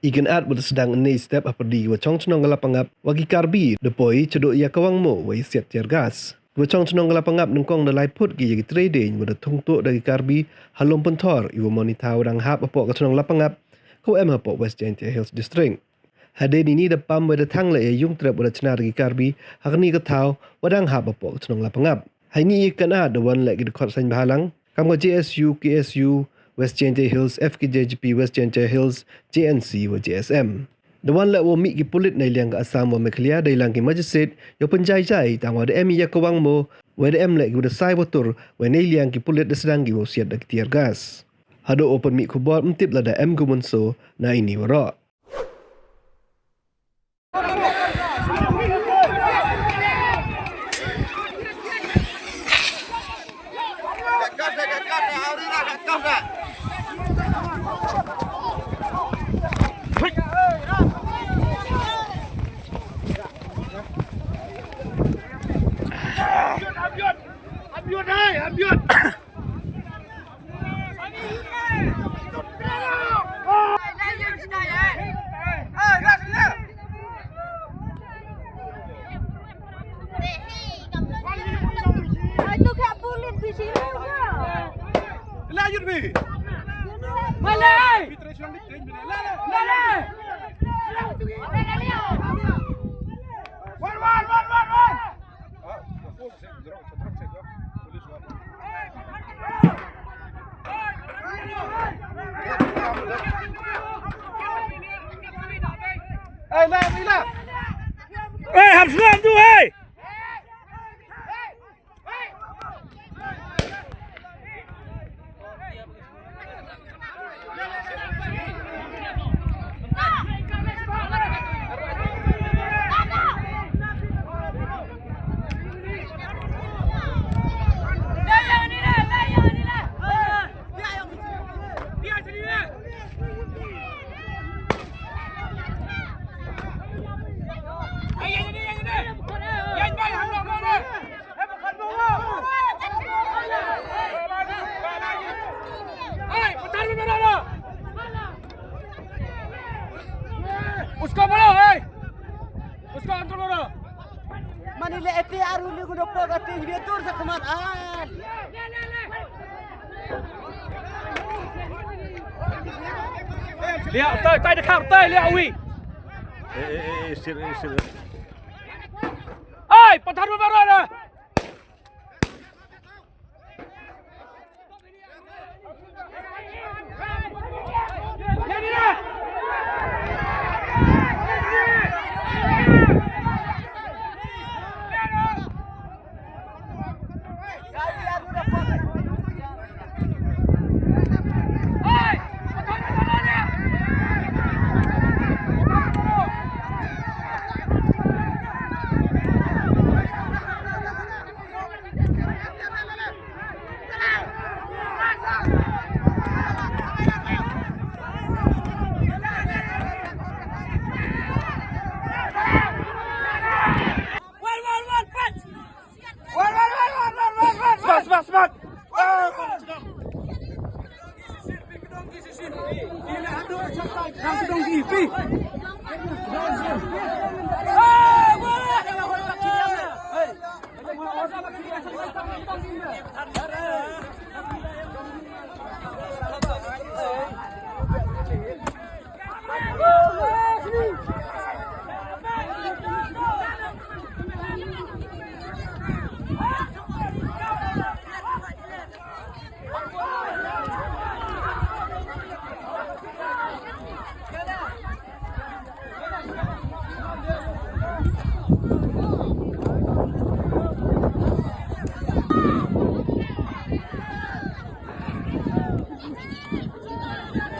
Ikan at wala sedang ni step apadi wacong cenong galapangap wagi karbi depoi cedok ia kawang mo wai siat tiar gas. Wacong cenong galapangap nengkong dalai put gi yagi trading wada tungtuk dari karbi halom pentor iwa monitau dang hap apok ka cenong lapangap kau em apok West Gentia Hills District. Hade ni da pam wada tang la yung trap wada cenar gi karbi hakni ka tau wadang hap apok ka cenong lapangap. Hai ni ikan at the one lagi dekot sain bahalang kam ka JSU, KSU, West Gentia Hills, FKJGP, West Gentia Hills, JNC wa JSM. Dewan lek wo mi ki pulit nai liang ka asam wa meklia dai lang ki majisit yo penjai jai tang wa de em ya kawang mo wa de em lek ki sai watur wa nai liang ki pulit de sedang ki wo siat dak tiar gas. Hado open mi ku bot mtip la da em gumunso na ini wara. Hap senang tu, hei! उसको बोलो है उसको अंतर बोलो Mani le eti aru ni kudo po gati dia tur sa kemat an. Lihat tay tay dekat tay lihat wi. Sir. Ai, patar baru ada. Smart.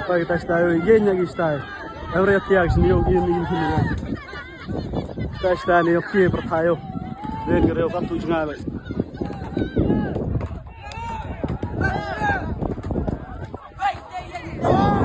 Pagi tayo yenya gistai. Every tiag sniyo yin hiniya. Tayo ni okie pertayo. Den gereo kan tu jnga.